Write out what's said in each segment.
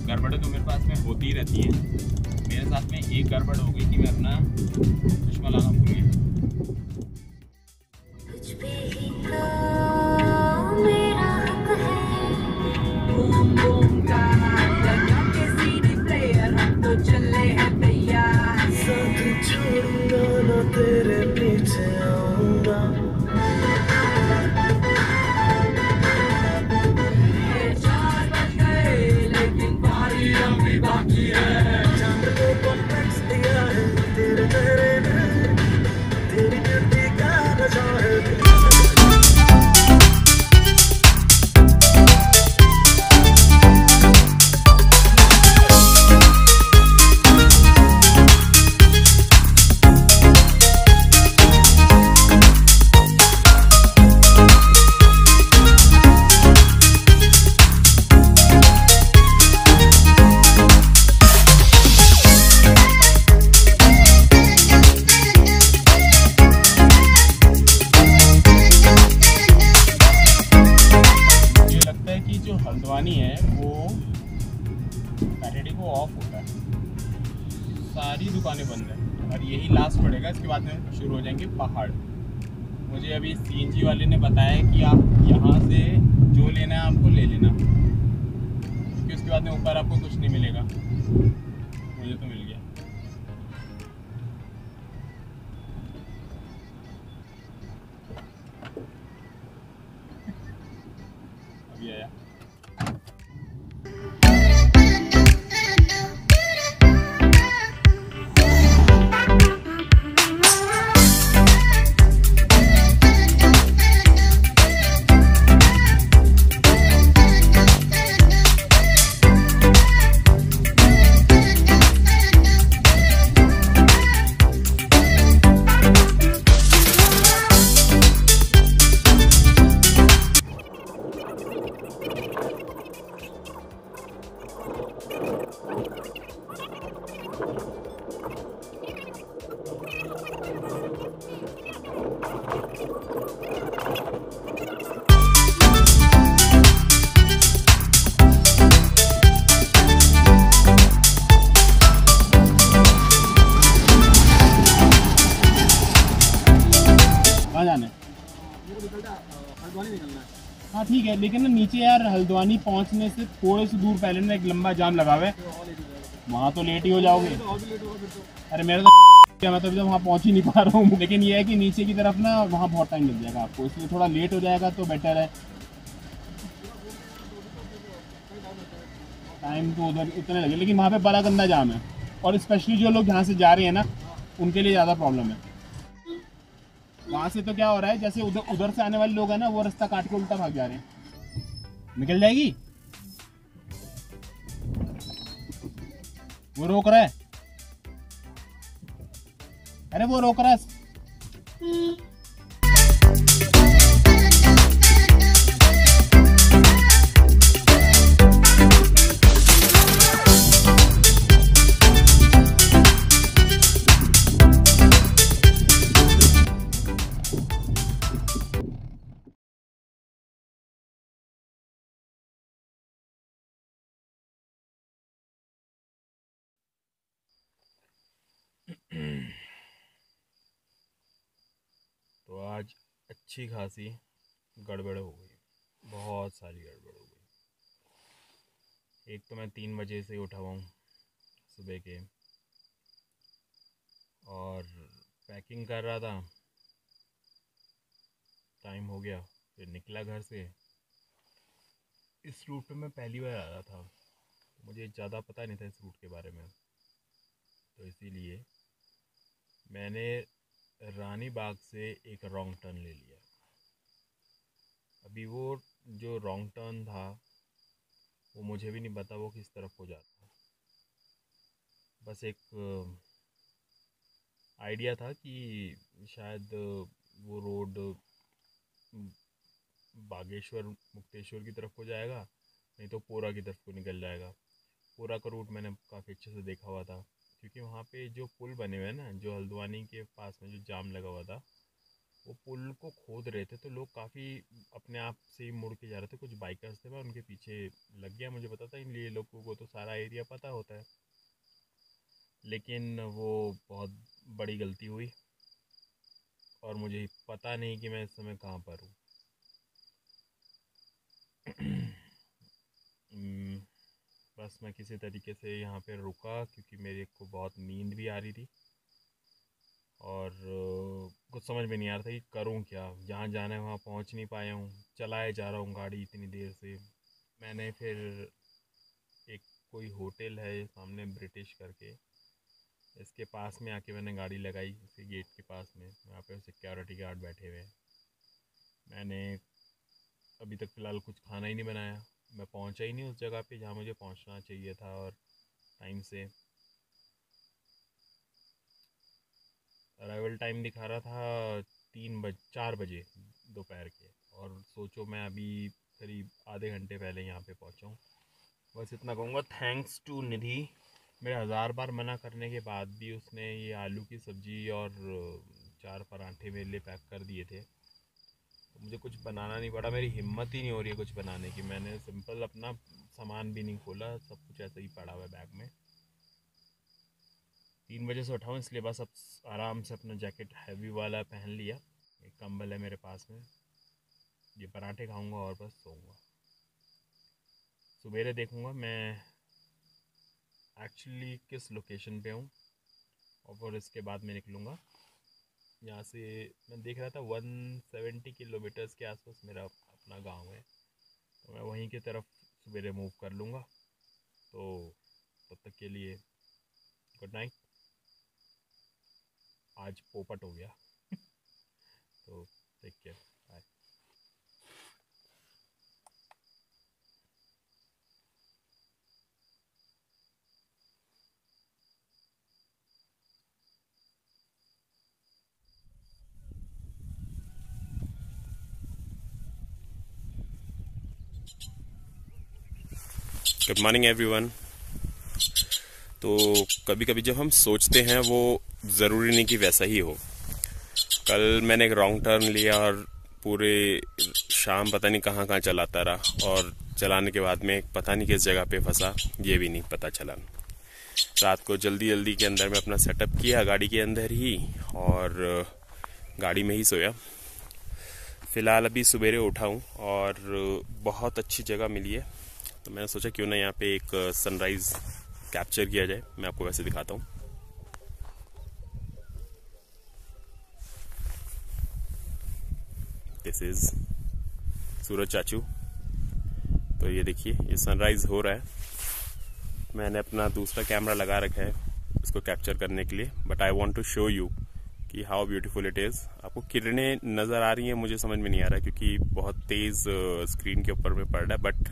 गड़बड़ें तो मेरे पास में होती ही रहती है। मेरे साथ में एक गड़बड़ हो गई कि मैं अपना चश्मा लाना भूल गया। तेरे पीछे आऊंगा। लेकिन बारी अभी बाकी है। चांद को कॉन्ट्रैक्ट्स दिया है तेरे चेहरे में, तेरी ब्यूटी का नशा है। हल्द्वानी है वो सैटरडे को ऑफ होता है, सारी दुकानें बंद है और यही लास्ट पड़ेगा। इसके बाद में शुरू हो जाएंगे पहाड़। मुझे अभी सीएनजी वाले ने बताया कि आप यहाँ से जो लेना है आपको ले लेना, क्योंकि उसके बाद में ऊपर आपको कुछ नहीं मिलेगा। मुझे तो मिल गया। अभी आया। कहाँ जाना है? हल्द्वानी निकलना है। हाँ ठीक है, लेकिन ना नीचे यार हल्द्वानी पहुँचने से थोड़े से दूर पहले ना एक लंबा जाम लगा हुआ है, वहाँ तो लेट ही हो जाओगे। अरे मेरा तो मैं तो अभी तो वहाँ पहुँच ही नहीं पा रहा हूँ। लेकिन ये है कि नीचे की तरफ ना वहाँ बहुत टाइम लग जाएगा आपको, इसलिए थोड़ा लेट हो जाएगा तो बेटर है। टाइम तो उधर उतने लगे, लेकिन वहाँ पे बड़ा गंदा जाम है और स्पेशली जो लोग यहाँ से जा रहे हैं ना उनके लिए ज़्यादा प्रॉब्लम है। वहाँ से तो क्या हो रहा है, जैसे उधर उधर से आने वाले लोग हैं ना वो रास्ता काट के उल्टा भाग जा रहे हैं। निकल जाएगी, वो रोक रहा है। अरे वो रोक रहा है। तो आज अच्छी खासी गड़बड़ हो गई, बहुत सारी गड़बड़ हो गई। एक तो मैं 3 बजे से उठा हुआ हूँ सुबह के, और पैकिंग कर रहा था, टाइम हो गया, फिर निकला घर से। इस रूट पे मैं पहली बार आ रहा था, मुझे ज़्यादा पता नहीं था इस रूट के बारे में, तो इसीलिए मैंने रानी बाग से एक रॉन्ग टर्न ले लिया। अभी वो जो रॉन्ग टर्न था वो मुझे भी नहीं पता वो किस तरफ को जाता, बस एक आइडिया था कि शायद वो रोड बागेश्वर मुक्तेश्वर की तरफ को जाएगा, नहीं तो पोरा की तरफ को निकल जाएगा। पोरा का रूट मैंने काफ़ी अच्छे से देखा हुआ था, क्योंकि वहाँ पे जो पुल बने हुए हैं ना, जो हल्द्वानी के पास में जो जाम लगा हुआ था वो पुल को खोद रहे थे तो लोग काफ़ी अपने आप से ही मुड़ के जा रहे थे, कुछ बाइकर्स थे, मैं उनके पीछे लग गया। मुझे पता था इन लिए लोगों को तो सारा एरिया पता होता है, लेकिन वो बहुत बड़ी गलती हुई और मुझे पता नहीं कि मैं इस समय कहाँ पर हूँ। बस मैं किसी तरीके से यहाँ पे रुका क्योंकि मेरे को बहुत नींद भी आ रही थी और कुछ समझ में नहीं आ रहा था कि करूँ क्या। जहाँ जाना है वहाँ पहुँच नहीं पाया हूँ, चलाए जा रहा हूँ गाड़ी इतनी देर से। मैंने फिर एक कोई होटल है सामने ब्रिटिश करके, इसके पास में आके मैंने गाड़ी लगाई, इसके गेट के पास में। वहाँ पे सिक्योरिटी गार्ड बैठे हुए हैं। मैंने अभी तक फ़िलहाल कुछ खाना ही नहीं बनाया। मैं पहुँचा ही नहीं उस जगह पे जहाँ मुझे पहुँचना चाहिए था और टाइम से। अराइवल टाइम दिखा रहा था 4 बजे दोपहर के, और सोचो मैं अभी करीब आधे घंटे पहले यहाँ पे पहुँचा हूँ। बस इतना कहूँगा, थैंक्स टू निधि। मेरे 1000 बार मना करने के बाद भी उसने ये आलू की सब्ज़ी और 4 पराठे मेरे लिए पैक कर दिए थे, तो मुझे कुछ बनाना नहीं पड़ा। मेरी हिम्मत ही नहीं हो रही है कुछ बनाने की। मैंने सिंपल अपना सामान भी नहीं खोला, सब कुछ ऐसे ही पड़ा हुआ है बैग में। 3 बजे से उठा हूँ, इसलिए बस अब आराम से अपना जैकेट हैवी वाला पहन लिया। एक कंबल है मेरे पास में, ये पराठे खाऊंगा और बस सोऊंगा। सवेरे देखूंगा मैं एक्चुअली किस लोकेशन पे हूँ और फिर इसके बाद मैं निकलूँगा। यहाँ से मैं देख रहा था 170 किलोमीटर्स के आसपास मेरा अपना गांव है, तो मैं वहीं की तरफ सवेरे मूव कर लूँगा। तो तब तक के लिए गुड नाइट। आज पोपट हो गया तो take care, bye. Good morning everyone. तो कभी कभी जब हम सोचते हैं वो ज़रूरी नहीं कि वैसा ही हो। कल मैंने एक रॉन्ग टर्न लिया और पूरे शाम पता नहीं कहाँ कहाँ चलाता रहा, और चलाने के बाद में पता नहीं किस जगह पे फंसा, ये भी नहीं पता चला। रात को जल्दी जल्दी के अंदर मैं अपना सेटअप किया गाड़ी के अंदर ही, और गाड़ी में ही सोया। फ़िलहाल अभी सवेरे उठा हूँ और बहुत अच्छी जगह मिली है, तो मैंने सोचा क्यों ना यहाँ पे एक सनराइज़ कैप्चर किया जाए। मैं आपको वैसे दिखाता हूँ। दिस इज सूरज चाचू। तो ये देखिए, ये सनराइज हो रहा है। मैंने अपना दूसरा कैमरा लगा रखा है इसको कैप्चर करने के लिए, but I want to show you कि हाउ ब्यूटीफुल इट इज। आपको किरणें नजर आ रही हैं, मुझे समझ में नहीं आ रहा क्योंकि बहुत तेज स्क्रीन के ऊपर में पड़ रहा है, बट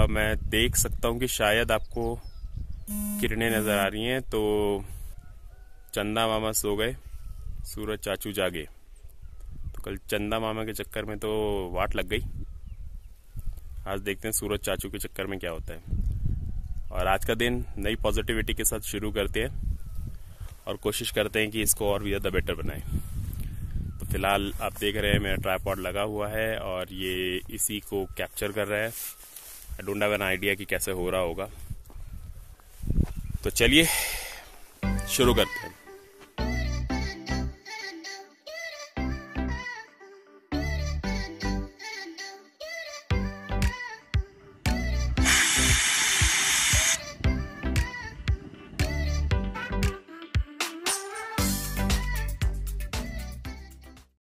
मैं देख सकता हूँ कि शायद आपको किरणें नजर आ रही हैं। तो चंदा मामा सो गए, सूरज चाचू जागे। तो कल चंदा मामा के चक्कर में तो वाट लग गई। आज देखते हैं सूरज चाचू के चक्कर में क्या होता है। और आज का दिन नई पॉजिटिविटी के साथ शुरू करते हैं और कोशिश करते हैं कि इसको और भी ज़्यादा बेटर बनाएं। तो फिलहाल आप देख रहे हैं मेरा ट्राइपॉड लगा हुआ है और ये इसी को कैप्चर कर रहा है। I don't have an idea कि कैसे हो रहा होगा। तो चलिए शुरू करते हैं।